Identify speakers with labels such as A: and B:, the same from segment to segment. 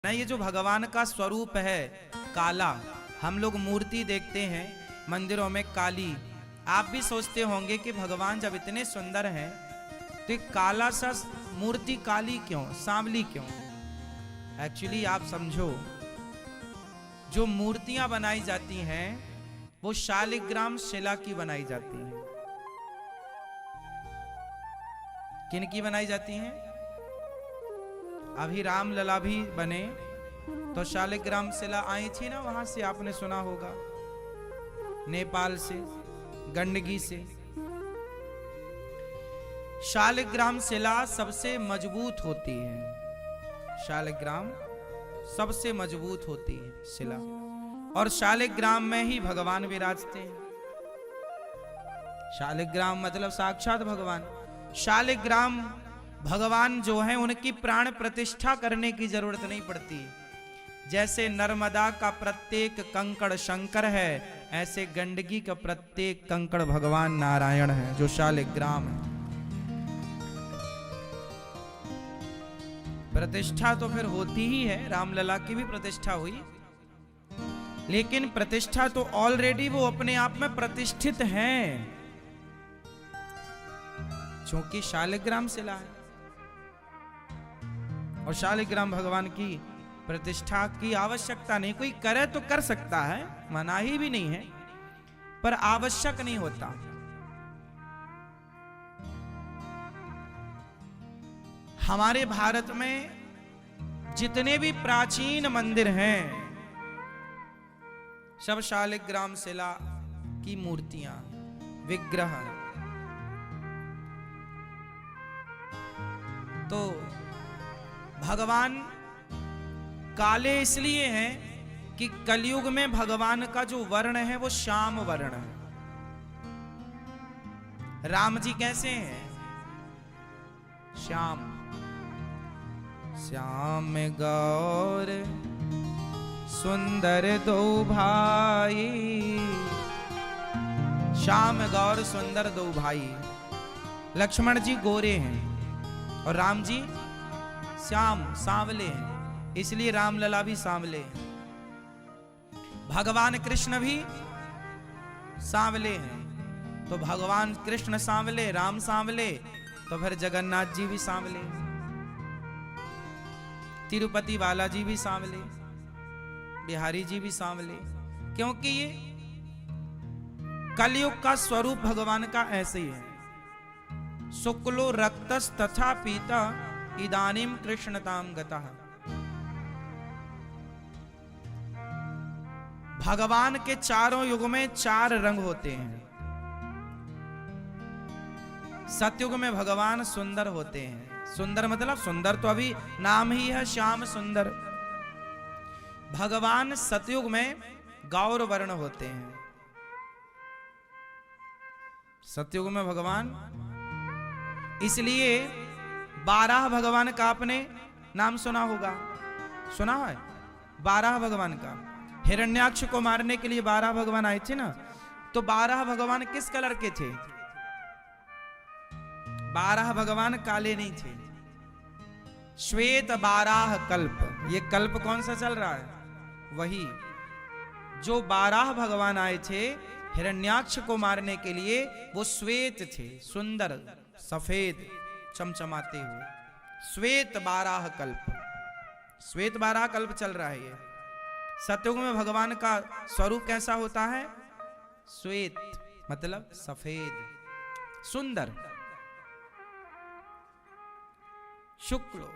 A: ना ये जो भगवान का स्वरूप है काला, हम लोग मूर्ति देखते हैं मंदिरों में काली। आप भी सोचते होंगे कि भगवान जब इतने सुंदर हैं तो एक काला सा मूर्ति काली क्यों, सांवली क्यों? एक्चुअली आप समझो, जो मूर्तियां बनाई जाती हैं वो शालिग्राम शिला की बनाई जाती हैं। किन की बनाई जाती हैं? अभी राम लला भी बने तो शालिग्राम शिला आई थी ना, वहां से आपने सुना होगा, नेपाल से, गंडकी से। शालिग्राम शिला सबसे मजबूत होती है, शालिग्राम सबसे मजबूत होती है शिला, और शालिग्राम में ही भगवान विराजते हैं। शालिग्राम मतलब साक्षात भगवान। शालिग्राम भगवान जो है उनकी प्राण प्रतिष्ठा करने की जरूरत नहीं पड़ती। जैसे नर्मदा का प्रत्येक कंकड़ शंकर है, ऐसे गंडकी का प्रत्येक कंकड़ भगवान नारायण है, जो शालिग्राम है। प्रतिष्ठा तो फिर होती ही है, रामलला की भी प्रतिष्ठा हुई, लेकिन प्रतिष्ठा तो ऑलरेडी वो अपने आप में प्रतिष्ठित हैं, क्योंकि शालिग्राम शिला है। और शालिग्राम भगवान की प्रतिष्ठा की आवश्यकता नहीं, कोई करे तो कर सकता है, मनाही भी नहीं है, पर आवश्यक नहीं होता। हमारे भारत में जितने भी प्राचीन मंदिर हैं सब शालिग्राम शिला की मूर्तियां, विग्रह। तो भगवान काले इसलिए हैं कि कलयुग में भगवान का जो वर्ण है वो श्याम वर्ण है। राम जी कैसे हैं? श्याम, श्याम गौर सुंदर दो भाई, श्याम गौर सुंदर दो भाई। लक्ष्मण जी गोरे हैं और राम जी श्याम सांवले हैं, इसलिए रामलला भी सांवले हैं। भगवान कृष्ण भी सांवले हैं, तो भगवान कृष्ण सांवले, राम सांवले, तो फिर जगन्नाथ जी भी सांवले, तिरुपति बालाजी भी सांवले, बिहारी जी भी सांवले, क्योंकि ये कलयुग का स्वरूप भगवान का ऐसे ही है। शुक्लो रक्तस तथा पीता इदानीम कृष्णताम गतः। भगवान के चारों युग में चार रंग होते हैं। सतयुग में भगवान सुंदर होते हैं, सुंदर मतलब सुंदर तो अभी नाम ही है श्याम सुंदर। भगवान सतयुग में गौर वर्ण होते हैं। सतयुग में भगवान, इसलिए 12 भगवान का आपने नाम सुना होगा, सुना है 12 भगवान का। हिरण्याक्ष को मारने के लिए 12 भगवान आए थे ना, तो 12 भगवान किस कलर के थे? 12 भगवान काले नहीं थे, श्वेत 12 कल्प। ये कल्प कौन सा चल रहा है? वही जो 12 भगवान आए थे हिरण्याक्ष को मारने के लिए, वो श्वेत थे, सुंदर सफेद चमचमाते हुए। श्वेत 12 कल्प, श्वेत 12 कल्प चल रहा है ये। सतयुग में भगवान का स्वरूप कैसा होता है? श्वेत मतलब सफेद, सुंदर। शुक्लो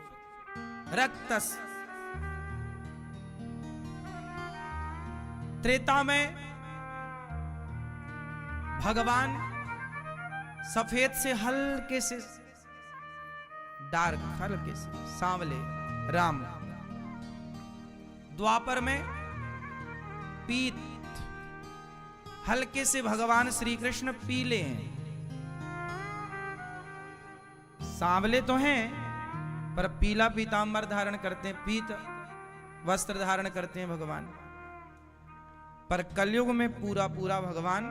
A: रक्तस। त्रेता में भगवान सफेद से हल्के से डार्क, हल्के से सांवले राम। द्वापर में पीत, हल्के से भगवान श्री कृष्ण पीले हैं। सांवले तो हैं पर पीला पीतांबर धारण करते हैं, पीत वस्त्र धारण करते हैं भगवान। पर कलयुग में पूरा पूरा भगवान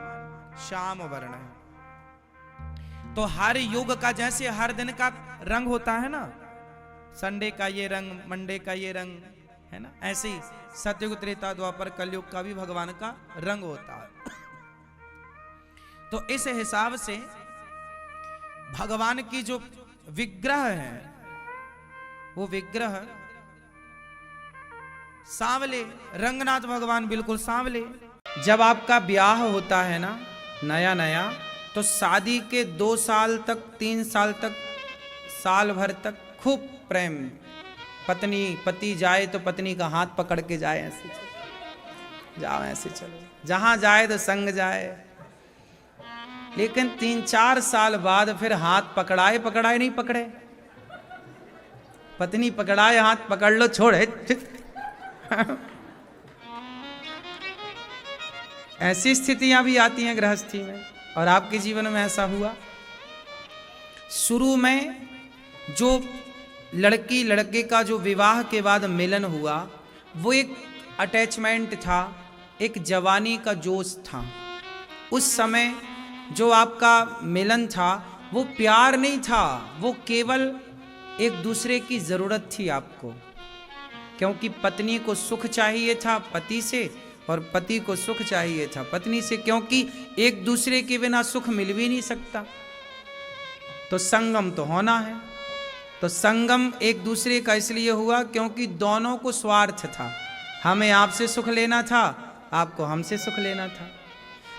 A: श्याम वर्ण है। तो हर युग का जैसे हर दिन का रंग होता है ना, संडे का ये रंग, मंडे का ये रंग, है ना। ऐसे ही सतयुग त्रेता द्वापर कलयुग का भी भगवान का रंग होता है। तो इस हिसाब से भगवान की जो विग्रह है वो विग्रह सांवले, रंगनाथ भगवान बिल्कुल सांवले। जब आपका ब्याह होता है ना नया नया, तो शादी के 2 साल तक 3 साल तक साल भर तक खूब प्रेम, पत्नी पति जाए तो पत्नी का हाथ पकड़ के जाए, ऐसे चलो जाओ ऐसे चलो, जहां जाए तो संग जाए। लेकिन 3-4 साल बाद फिर हाथ पकड़ाए पकड़ाए नहीं पकड़े, पत्नी पकड़ाए हाथ पकड़ लो छोड़े ऐसी स्थितियां भी आती हैं गृहस्थी में। और आपके जीवन में ऐसा हुआ? शुरू में जो लड़की लड़के का जो विवाह के बाद मिलन हुआ वो एक अटैचमेंट था, एक जवानी का जोश था। उस समय जो आपका मिलन था वो प्यार नहीं था, वो केवल एक दूसरे की जरूरत थी आपको, क्योंकि पत्नी को सुख चाहिए था पति से और पति को सुख चाहिए था पत्नी से, क्योंकि एक दूसरे के बिना सुख मिल भी नहीं सकता। तो संगम तो होना है। तो संगम एक दूसरे का इसलिए हुआ क्योंकि दोनों को स्वार्थ था, हमें आपसे सुख लेना था, आपको हमसे सुख लेना था।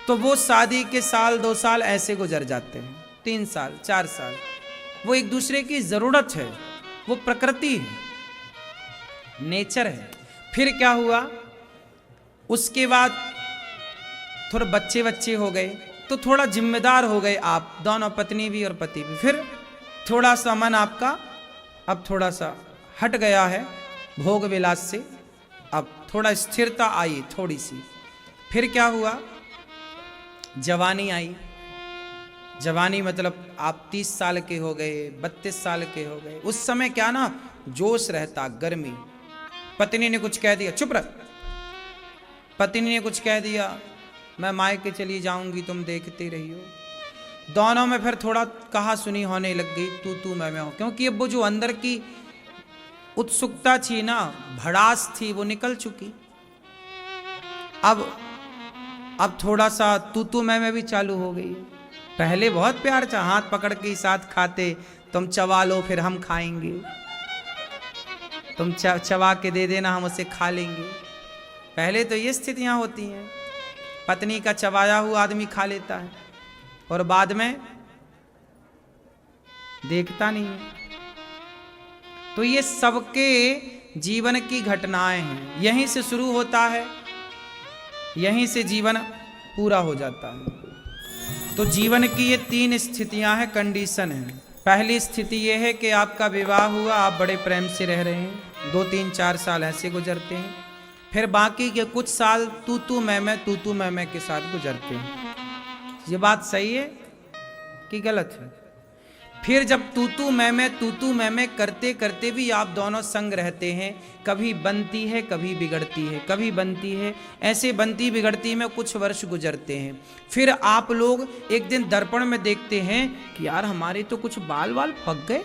A: तो वो शादी के साल 2 साल ऐसे गुजर जाते हैं, 3 साल 4 साल, वो एक दूसरे की जरूरत है, वो प्रकृति है, नेचर है। फिर क्या हुआ? उसके बाद थोड़े बच्चे हो गए तो थोड़ा जिम्मेदार हो गए आप दोनों, पत्नी भी और पति भी। फिर थोड़ा सा मन आपका अब थोड़ा सा हट गया है भोग विलास से, अब थोड़ा स्थिरता आई थोड़ी सी। फिर क्या हुआ? जवानी आई। जवानी मतलब आप 30 साल के हो गए, 32 साल के हो गए। उस समय क्या ना जोश रहता, गर्मी। पत्नी ने कुछ कह दिया, चुप रह, पत्नी ने कुछ कह दिया, मैं मायके चली जाऊंगी, तुम देखते रही हो। दोनों में फिर थोड़ा कहा सुनी होने लग गई, तू मैं हो, क्योंकि अब वो जो अंदर की उत्सुकता थी ना, भड़ास थी, वो निकल चुकी। अब थोड़ा सा तू मैं भी चालू हो गई। पहले बहुत प्यार था, हाथ पकड़ के साथ खाते, तुम चबा लो फिर हम खाएंगे, तुम चबा के दे देना हम उसे खा लेंगे। पहले तो ये स्थितियां होती हैं, पत्नी का चबाया हुआ आदमी खा लेता है और बाद में देखता नहीं है। तो ये सबके जीवन की घटनाएं हैं, यहीं से शुरू होता है, यहीं से जीवन पूरा हो जाता है। तो जीवन की ये 3 स्थितियां हैं, कंडीशन है। पहली स्थिति ये है कि आपका विवाह हुआ, आप बड़े प्रेम से रह रहे हैं, 2-3-4 साल ऐसे गुजरते हैं। फिर बाकी के कुछ साल तू मैं के साथ गुजरते हैं। ये बात सही है कि गलत है? फिर जब तू मैं करते करते भी आप दोनों संग रहते हैं, कभी बनती है कभी बिगड़ती है, कभी बनती है, ऐसे बनती बिगड़ती में कुछ वर्ष गुजरते हैं। फिर आप लोग एक दिन दर्पण में देखते हैं कि यार हमारे तो कुछ बाल पक गए,